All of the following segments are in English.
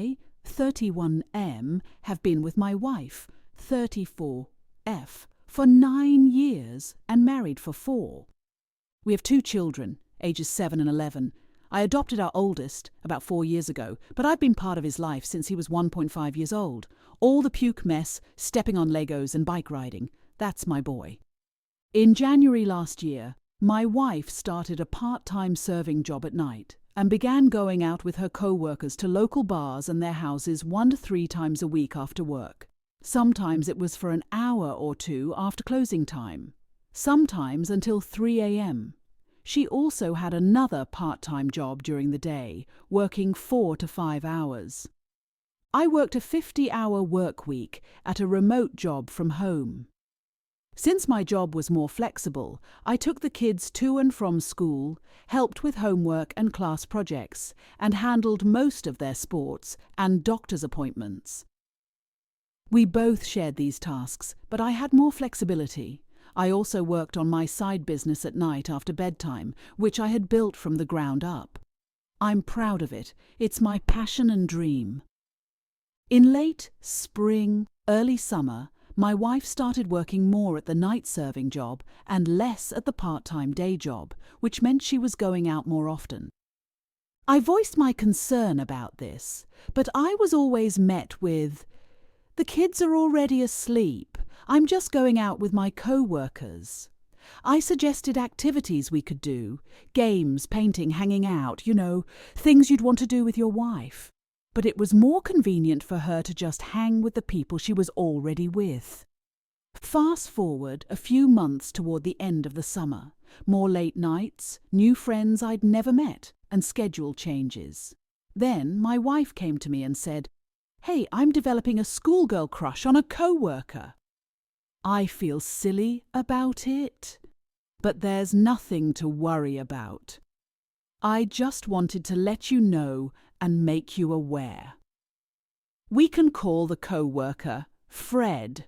I, 31M, have been with my wife, 34F, for 9 years and married for 4. We have 2 children, ages 7 and 11. I adopted our oldest about 4 years ago, but I've been part of his life since he was 1.5 years old. All the puke mess, stepping on Legos and bike riding, that's my boy. In January last year, my wife started a part-time serving job at night and began going out with her co-workers to local bars and their houses 1 to 3 times a week after work. Sometimes it was for an hour or 2 after closing time. Sometimes until 3 a.m. She also had another part-time job during the day, working 4 to 5 hours. I worked a 50-hour work week at a remote job from home. Since my job was more flexible, I took the kids to and from school, helped with homework and class projects, and handled most of their sports and doctor's appointments. We both shared these tasks, but I had more flexibility. I also worked on my side business at night after bedtime, which I had built from the ground up. I'm proud of it. It's my passion and dream. In late spring, early summer, my wife started working more at the night serving job and less at the part-time day job, which meant she was going out more often. I voiced my concern about this, but I was always met with, "The kids are already asleep. I'm just going out with my co-workers." I suggested activities we could do, games, painting, hanging out, things you'd want to do with your wife. But it was more convenient for her to just hang with the people she was already with. Fast forward a few months toward the end of the summer. More late nights, new friends I'd never met, and schedule changes. Then my wife came to me and said, "Hey, I'm developing a schoolgirl crush on a co-worker." I feel silly about it, but there's nothing to worry about. I just wanted to let you know and make you aware. We can call the co-worker Fred.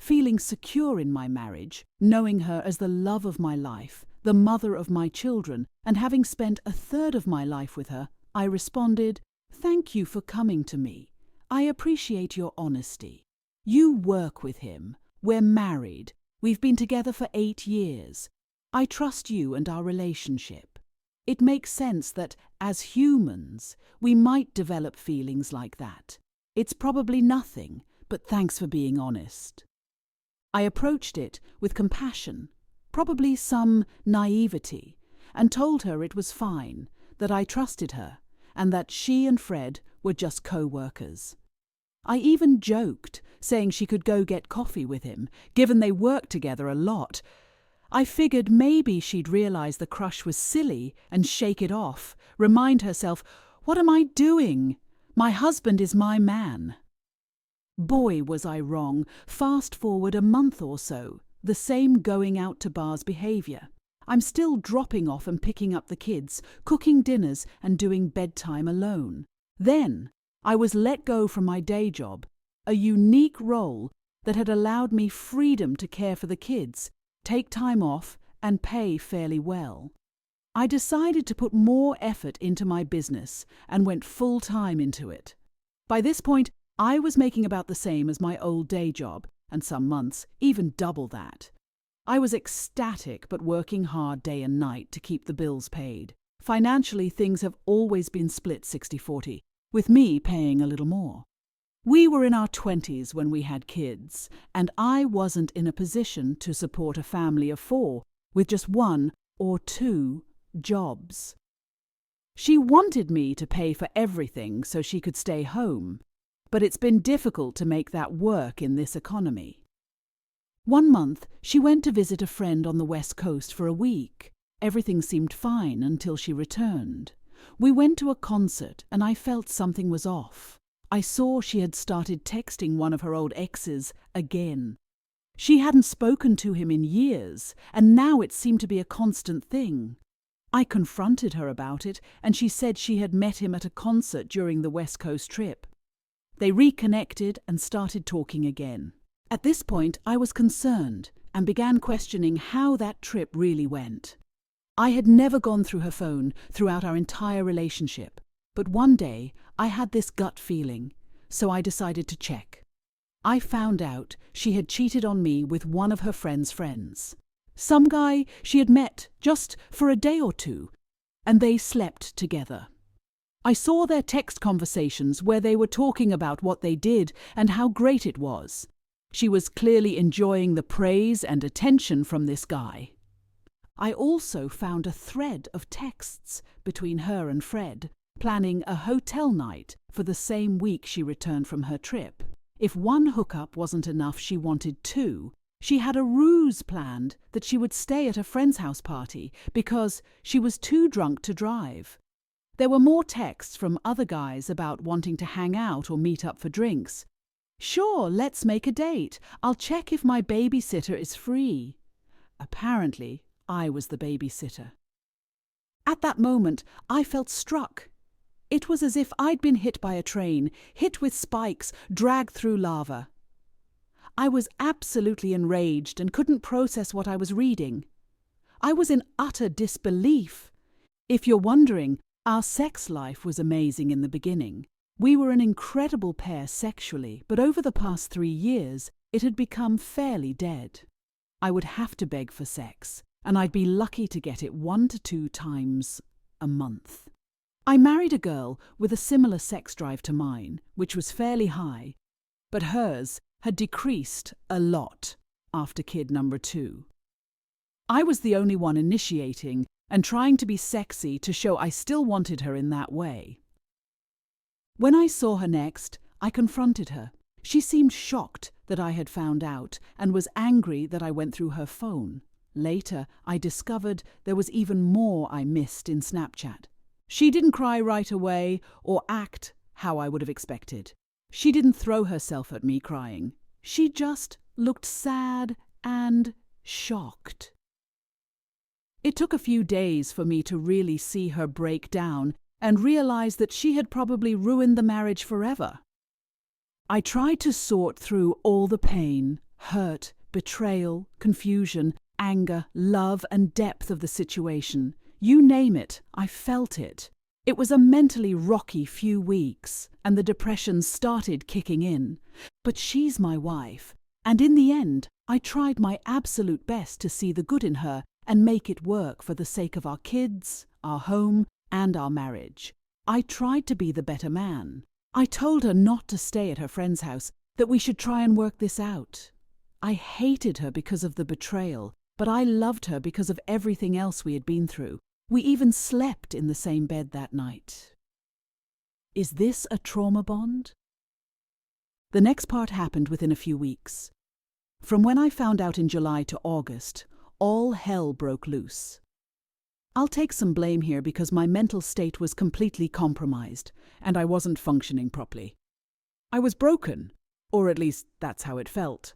Feeling secure in my marriage, knowing her as the love of my life, the mother of my children, and having spent a third of my life with her, I responded, "Thank you for coming to me. I appreciate your honesty. You work with him. We're married. We've been together for 8 years. I trust you and our relationship. It makes sense that, as humans, we might develop feelings like that. It's probably nothing, but thanks for being honest." I approached it with compassion, probably some naivety, and told her it was fine, that I trusted her, and that she and Fred were just co-workers. I even joked, saying she could go get coffee with him, given they worked together a lot. I figured maybe she'd realize the crush was silly and shake it off, remind herself, "What am I doing? My husband is my man." Boy, was I wrong. Fast forward a month or so, the same going out to bars behavior. I'm still dropping off and picking up the kids, cooking dinners and doing bedtime alone. Then I was let go from my day job, a unique role that had allowed me freedom to care for the kids, take time off, and pay fairly well. I decided to put more effort into my business and went full-time into it. By this point, I was making about the same as my old day job, and some months even double that. I was ecstatic but working hard day and night to keep the bills paid. Financially, things have always been split 60-40, with me paying a little more. We were in our 20s when we had kids, and I wasn't in a position to support a family of 4 with just 1 or 2 jobs. She wanted me to pay for everything so she could stay home, but it's been difficult to make that work in this economy. One month, she went to visit a friend on the West Coast for a week. Everything seemed fine until she returned. We went to a concert and I felt something was off. I saw she had started texting one of her old exes again. She hadn't spoken to him in years, and now it seemed to be a constant thing. I confronted her about it, and she said she had met him at a concert during the West Coast trip. They reconnected and started talking again. At this point, I was concerned and began questioning how that trip really went. I had never gone through her phone throughout our entire relationship. But one day, I had this gut feeling, so I decided to check. I found out she had cheated on me with one of her friend's friends. Some guy she had met just for a day or two, and they slept together. I saw their text conversations where they were talking about what they did and how great it was. She was clearly enjoying the praise and attention from this guy. I also found a thread of texts between her and Fred, planning a hotel night for the same week she returned from her trip. If one hookup wasn't enough, she wanted two. She had a ruse planned that she would stay at a friend's house party because she was too drunk to drive. There were more texts from other guys about wanting to hang out or meet up for drinks. Sure, let's make a date. I'll check if my babysitter is free. Apparently, I was the babysitter. At that moment, I felt struck. It was as if I'd been hit by a train, hit with spikes, dragged through lava. I was absolutely enraged and couldn't process what I was reading. I was in utter disbelief. If you're wondering, our sex life was amazing in the beginning. We were an incredible pair sexually, but over the past 3 years, it had become fairly dead. I would have to beg for sex, and I'd be lucky to get it 1 to 2 times a month. I married a girl with a similar sex drive to mine, which was fairly high, but hers had decreased a lot after kid number 2. I was the only one initiating and trying to be sexy to show I still wanted her in that way. When I saw her next, I confronted her. She seemed shocked that I had found out and was angry that I went through her phone. Later, I discovered there was even more I missed in Snapchat. She didn't cry right away or act how I would have expected. She didn't throw herself at me crying. She just looked sad and shocked. It took a few days for me to really see her break down and realize that she had probably ruined the marriage forever. I tried to sort through all the pain, hurt, betrayal, confusion, anger, love, and depth of the situation. You name it, I felt it. It was a mentally rocky few weeks, and the depression started kicking in. But she's my wife, and in the end, I tried my absolute best to see the good in her and make it work for the sake of our kids, our home, and our marriage. I tried to be the better man. I told her not to stay at her friend's house, that we should try and work this out. I hated her because of the betrayal, but I loved her because of everything else we had been through. We even slept in the same bed that night. Is this a trauma bond? The next part happened within a few weeks. From when I found out in July to August, all hell broke loose. I'll take some blame here because my mental state was completely compromised and I wasn't functioning properly. I was broken, or at least that's how it felt.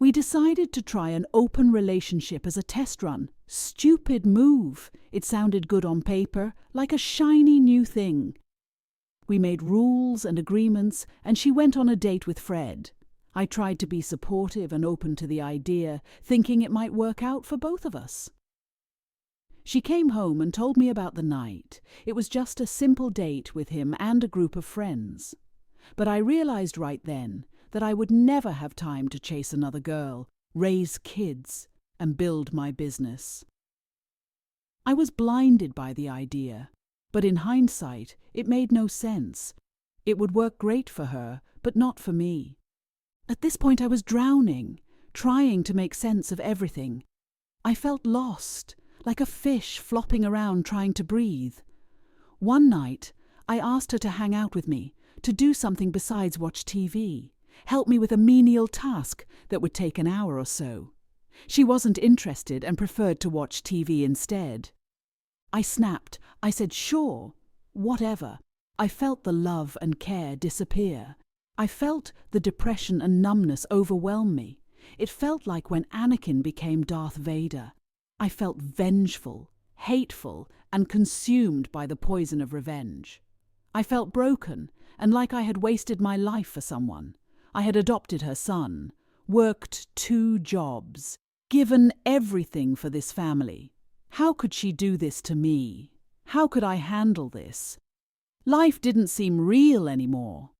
We decided to try an open relationship as a test run. Stupid move. It sounded good on paper, like a shiny new thing. We made rules and agreements, and she went on a date with Fred. I tried to be supportive and open to the idea, thinking it might work out for both of us. She came home and told me about the night. It was just a simple date with him and a group of friends. But I realized right then that I would never have time to chase another girl, raise kids, and build my business. I was blinded by the idea, but in hindsight, it made no sense. It would work great for her, but not for me. At this point, I was drowning, trying to make sense of everything. I felt lost, like a fish flopping around trying to breathe. One night, I asked her to hang out with me, to do something besides watch TV. Help me with a menial task that would take an hour or so. She wasn't interested and preferred to watch TV instead. I snapped. I said, sure, whatever. I felt the love and care disappear. I felt the depression and numbness overwhelm me. It felt like when Anakin became Darth Vader. I felt vengeful, hateful, and consumed by the poison of revenge. I felt broken and like I had wasted my life for someone. I had adopted her son, worked 2 jobs, given everything for this family. How could she do this to me? How could I handle this? Life didn't seem real anymore.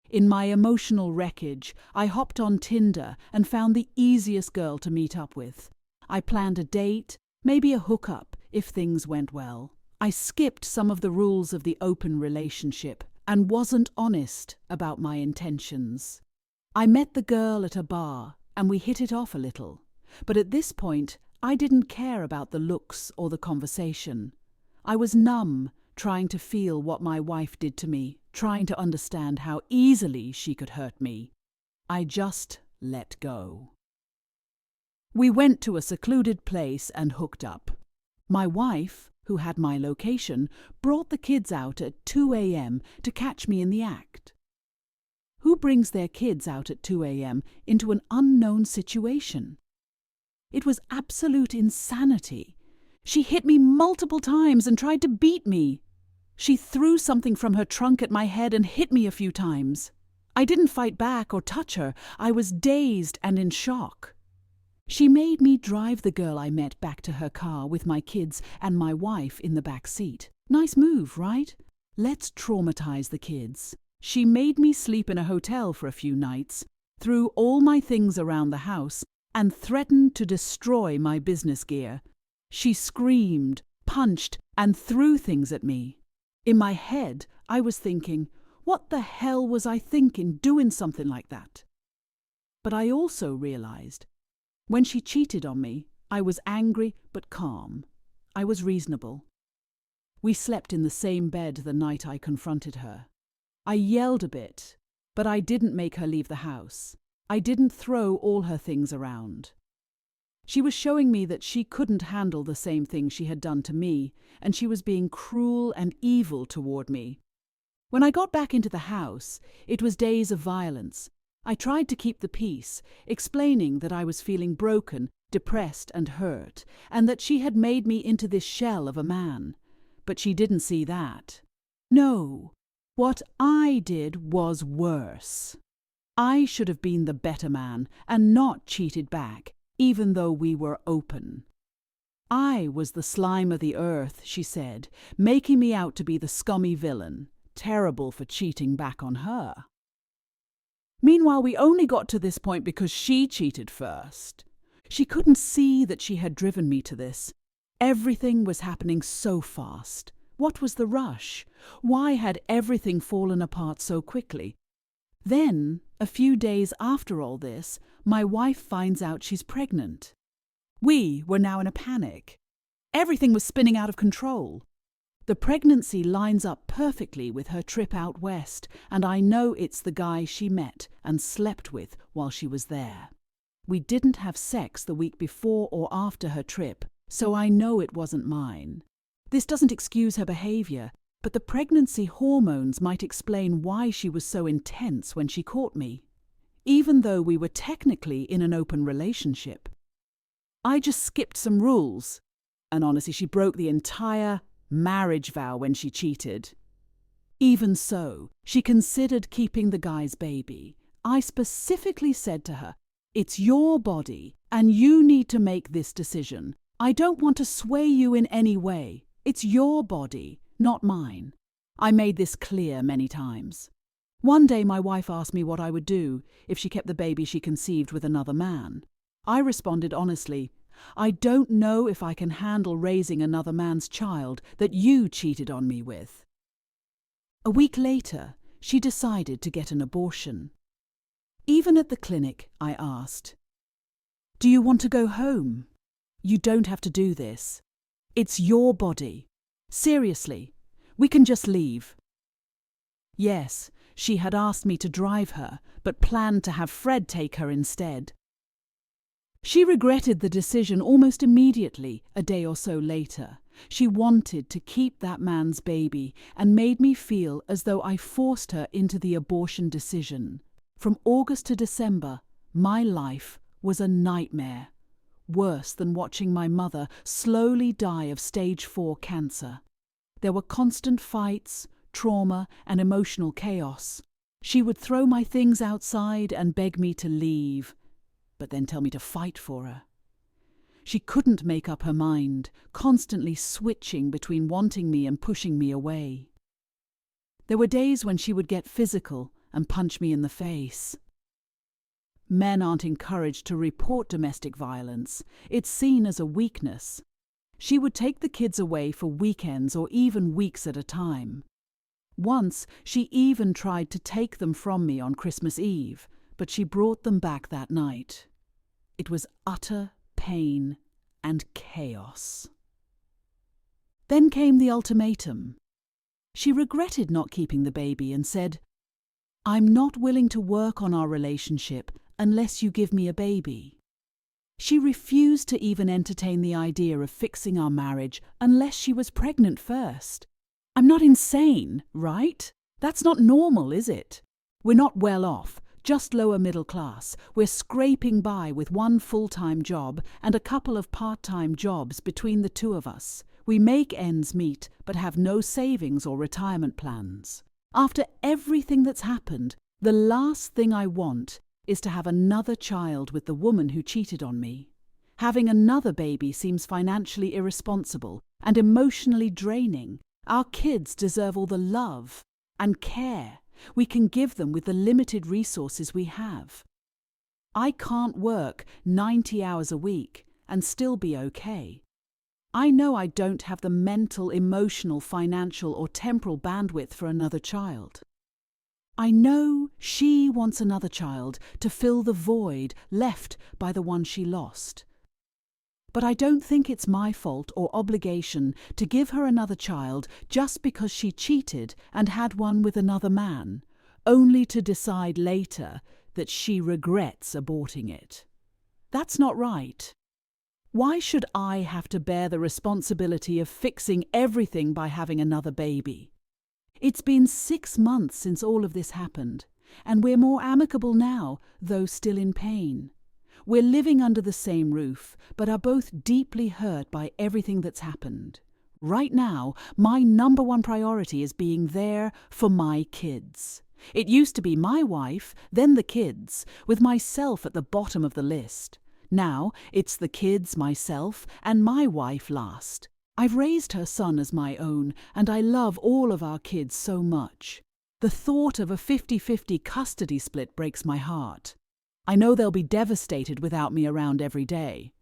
In my emotional wreckage, I hopped on Tinder and found the easiest girl to meet up with. I planned a date, maybe a hookup, if things went well. I skipped some of the rules of the open relationship and wasn't honest about my intentions. I met the girl at a bar and we hit it off a little. But at this point, I didn't care about the looks or the conversation. I was numb, trying to feel what my wife did to me, trying to understand how easily she could hurt me. I just let go. We went to a secluded place and hooked up. My wife, who had my location, brought the kids out at 2 a.m. to catch me in the act. Who brings their kids out at 2 a.m. into an unknown situation? It was absolute insanity. She hit me multiple times and tried to beat me. She threw something from her trunk at my head and hit me a few times. I didn't fight back or touch her. I was dazed and in shock. She made me drive the girl I met back to her car with my kids and my wife in the back seat. Nice move, right? Let's traumatize the kids. She made me sleep in a hotel for a few nights, threw all my things around the house, and threatened to destroy my business gear. She screamed, punched, and threw things at me. In my head, I was thinking, what the hell was I thinking doing something like that? But I also realized, when she cheated on me, I was angry but calm. I was reasonable. We slept in the same bed the night I confronted her. I yelled a bit, but I didn't make her leave the house. I didn't throw all her things around. She was showing me that she couldn't handle the same thing she had done to me, and she was being cruel and evil toward me. When I got back into the house, it was days of violence. I tried to keep the peace, explaining that I was feeling broken, depressed and hurt, and that she had made me into this shell of a man. But she didn't see that. No, what I did was worse. I should have been the better man and not cheated back, even though we were open. I was the slime of the earth, she said, making me out to be the scummy villain, terrible for cheating back on her. Meanwhile, we only got to this point because she cheated first. She couldn't see that she had driven me to this. Everything was happening so fast. What was the rush? Why had everything fallen apart so quickly? Then, a few days after all this, my wife finds out she's pregnant. We were now in a panic. Everything was spinning out of control. The pregnancy lines up perfectly with her trip out west, and I know it's the guy she met and slept with while she was there. We didn't have sex the week before or after her trip, so I know it wasn't mine. This doesn't excuse her behavior, but the pregnancy hormones might explain why she was so intense when she caught me, even though we were technically in an open relationship. I just skipped some rules, and honestly, she broke the entire marriage vow when she cheated. Even so, she considered keeping the guy's baby. I specifically said to her, "It's your body, and you need to make this decision. I don't want to sway you in any way. It's your body, not mine." I made this clear many times. One day my wife asked me what I would do if she kept the baby she conceived with another man. I responded honestly, "I don't know if I can handle raising another man's child that you cheated on me with." A week later, she decided to get an abortion. Even at the clinic, I asked, "Do you want to go home? You don't have to do this. It's your body. Seriously, we can just leave." Yes, she had asked me to drive her, but planned to have Fred take her instead. She regretted the decision almost immediately, a day or so later. She wanted to keep that man's baby and made me feel as though I forced her into the abortion decision. From August to December, my life was a nightmare. Worse than watching my mother slowly die of stage 4 cancer. There were constant fights, trauma, and emotional chaos. She would throw my things outside and beg me to leave, but then tell me to fight for her. She couldn't make up her mind, constantly switching between wanting me and pushing me away. There were days when she would get physical and punch me in the face. Men aren't encouraged to report domestic violence. It's seen as a weakness. She would take the kids away for weekends or even weeks at a time. Once, she even tried to take them from me on Christmas Eve, but she brought them back that night. It was utter pain and chaos. Then came the ultimatum. She regretted not keeping the baby and said, "I'm not willing to work on our relationship unless you give me a baby." She refused to even entertain the idea of fixing our marriage unless she was pregnant first. I'm not insane, right? That's not normal, is it? We're not well off, just lower middle class. We're scraping by with one full-time job and a couple of part-time jobs between the two of us. We make ends meet but have no savings or retirement plans. After everything that's happened, the last thing I want is to have another child with the woman who cheated on me. Having another baby seems financially irresponsible and emotionally draining. Our kids deserve all the love and care we can give them with the limited resources we have. I can't work 90 hours a week and still be okay. I know I don't have the mental, emotional, financial, or temporal bandwidth for another child. I know she wants another child to fill the void left by the one she lost. But I don't think it's my fault or obligation to give her another child just because she cheated and had one with another man, only to decide later that she regrets aborting it. That's not right. Why should I have to bear the responsibility of fixing everything by having another baby? It's been 6 months since all of this happened, and we're more amicable now, though still in pain. We're living under the same roof, but are both deeply hurt by everything that's happened. Right now, my number one priority is being there for my kids. It used to be my wife, then the kids, with myself at the bottom of the list. Now, it's the kids, myself, and my wife last. I've raised her son as my own, and I love all of our kids so much. The thought of a 50-50 custody split breaks my heart. I know they'll be devastated without me around every day.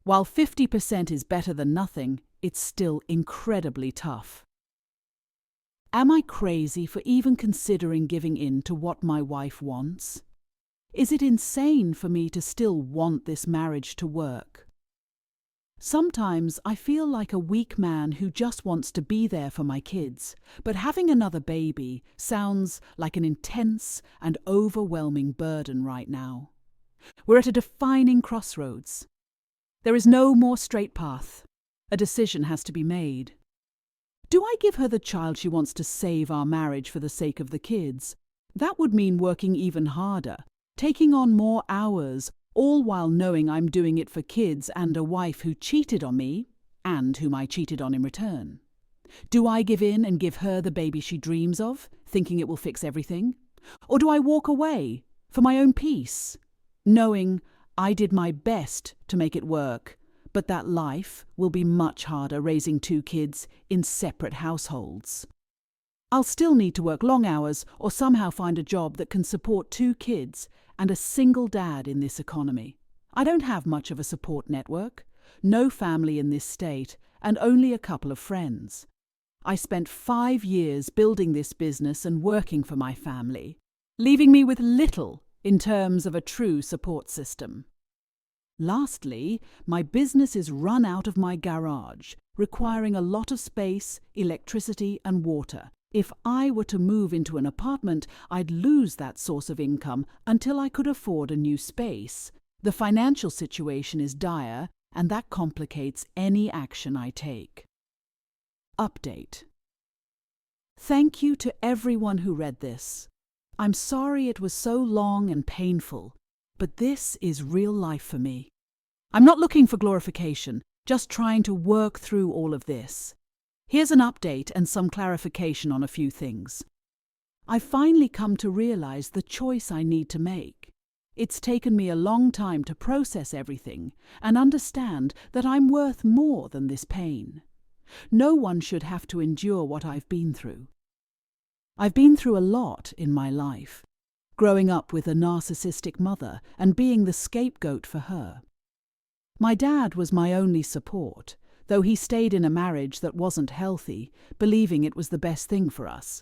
While 50% is better than nothing, it's still incredibly tough. Am I crazy for even considering giving in to what my wife wants? Is it insane for me to still want this marriage to work? Sometimes I feel like a weak man who just wants to be there for my kids, but having another baby sounds like an intense and overwhelming burden right now. We're at a defining crossroads. There is no more straight path. A decision has to be made. Do I give her the child she wants to save our marriage for the sake of the kids? That would mean working even harder, taking on more hours, all while knowing I'm doing it for kids and a wife who cheated on me and whom I cheated on in return. Do I give in and give her the baby she dreams of, thinking it will fix everything? Or do I walk away for my own peace, knowing I did my best to make it work, but that life will be much harder raising 2 kids in separate households? I'll still need to work long hours or somehow find a job that can support 2 kids and a single dad in this economy. I don't have much of a support network, no family in this state, and only a couple of friends. I spent 5 years building this business and working for my family, leaving me with little in terms of a true support system. Lastly, my business is run out of my garage, requiring a lot of space, electricity, and water. If I were to move into an apartment, I'd lose that source of income until I could afford a new space. The financial situation is dire, and that complicates any action I take. Update. Thank you to everyone who read this. I'm sorry it was so long and painful, but this is real life for me. I'm not looking for glorification, just trying to work through all of this. Here's an update and some clarification on a few things. I've finally come to realize the choice I need to make. It's taken me a long time to process everything and understand that I'm worth more than this pain. No one should have to endure what I've been through. I've been through a lot in my life, growing up with a narcissistic mother and being the scapegoat for her. My dad was my only support, though he stayed in a marriage that wasn't healthy, believing it was the best thing for us.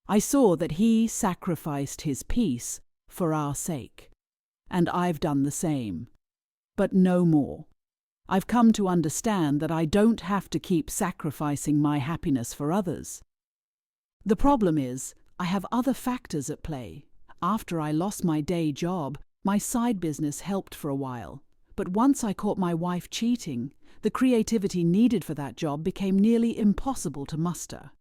I saw that he sacrificed his peace for our sake, and I've done the same. But no more. I've come to understand that I don't have to keep sacrificing my happiness for others. The problem is, I have other factors at play. After I lost my day job, my side business helped for a while. But once I caught my wife cheating, the creativity needed for that job became nearly impossible to muster.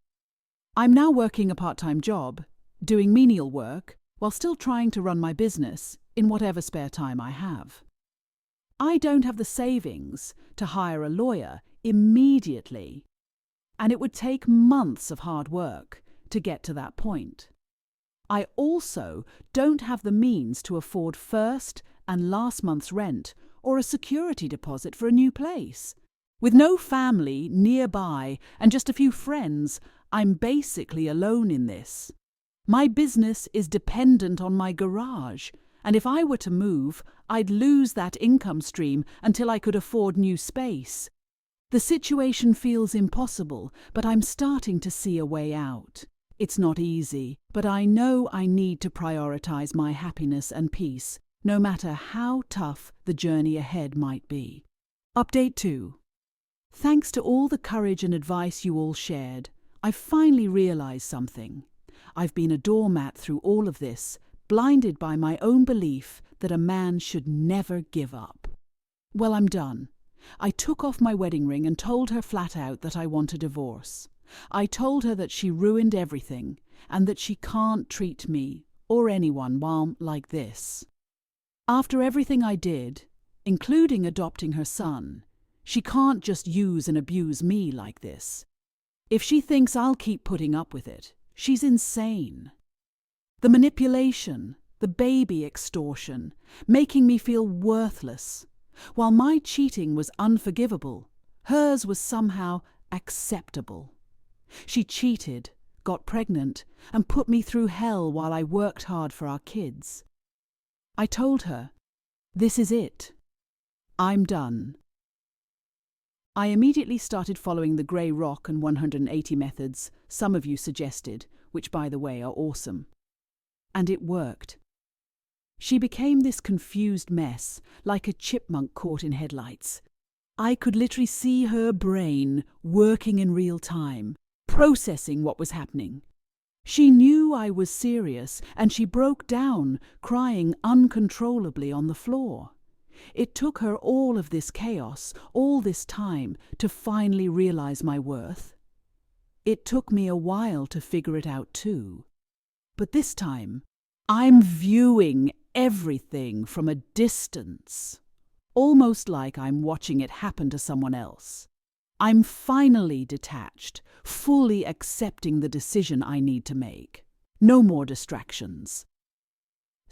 I'm now working a part-time job, doing menial work, while still trying to run my business in whatever spare time I have. I don't have the savings to hire a lawyer immediately, and it would take months of hard work to get to that point. I also don't have the means to afford first and last month's rent or a security deposit for a new place. With no family nearby and just a few friends, I'm basically alone in this. My business is dependent on my garage, and if I were to move, I'd lose that income stream until I could afford new space. The situation feels impossible, but I'm starting to see a way out. It's not easy, but I know I need to prioritize my happiness and peace, no matter how tough the journey ahead might be. Update 2. Thanks to all the courage and advice you all shared, I've finally realized something. I've been a doormat through all of this, blinded by my own belief that a man should never give up. Well, I'm done. I took off my wedding ring and told her flat out that I want a divorce. I told her that she ruined everything and that she can't treat me or anyone like this. After everything I did, including adopting her son, she can't just use and abuse me like this. If she thinks I'll keep putting up with it, she's insane. The manipulation, the baby extortion, making me feel worthless. While my cheating was unforgivable, hers was somehow acceptable. She cheated, got pregnant, and put me through hell while I worked hard for our kids. I told her, "This is it. I'm done." I immediately started following the Grey Rock and 180 methods some of you suggested, which by the way are awesome. And it worked. She became this confused mess, like a chipmunk caught in headlights. I could literally see her brain working in real time, processing what was happening. She knew I was serious, and she broke down, crying uncontrollably on the floor. It took her all of this chaos, all this time, to finally realize my worth. It took me a while to figure it out too. But this time, I'm viewing everything from a distance, almost like I'm watching it happen to someone else. I'm finally detached, fully accepting the decision I need to make. No more distractions.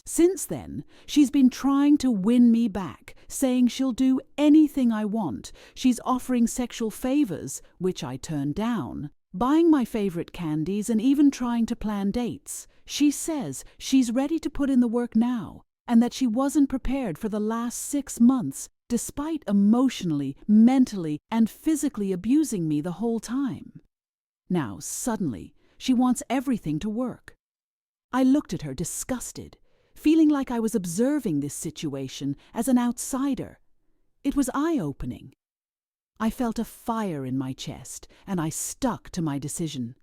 Since then, she's been trying to win me back, saying she'll do anything I want. She's offering sexual favors, which I turned down, buying my favorite candies and even trying to plan dates. She says she's ready to put in the work now, and that she wasn't prepared for the last 6 months, despite emotionally, mentally, and physically abusing me the whole time. Now, suddenly, she wants everything to work. I looked at her disgusted, feeling like I was observing this situation as an outsider. It was eye-opening. I felt a fire in my chest, and I stuck to my decision.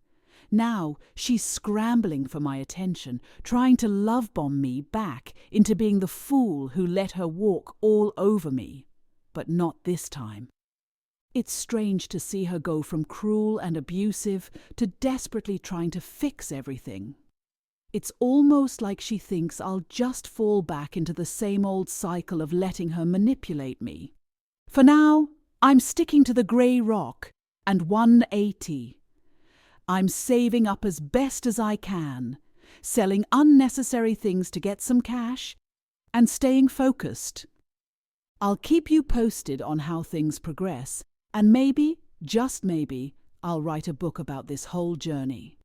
Now she's scrambling for my attention, trying to love-bomb me back into being the fool who let her walk all over me. But not this time. It's strange to see her go from cruel and abusive to desperately trying to fix everything. It's almost like she thinks I'll just fall back into the same old cycle of letting her manipulate me. For now, I'm sticking to the Grey Rock and 180. I'm saving up as best as I can, selling unnecessary things to get some cash, and staying focused. I'll keep you posted on how things progress, and maybe, just maybe, I'll write a book about this whole journey.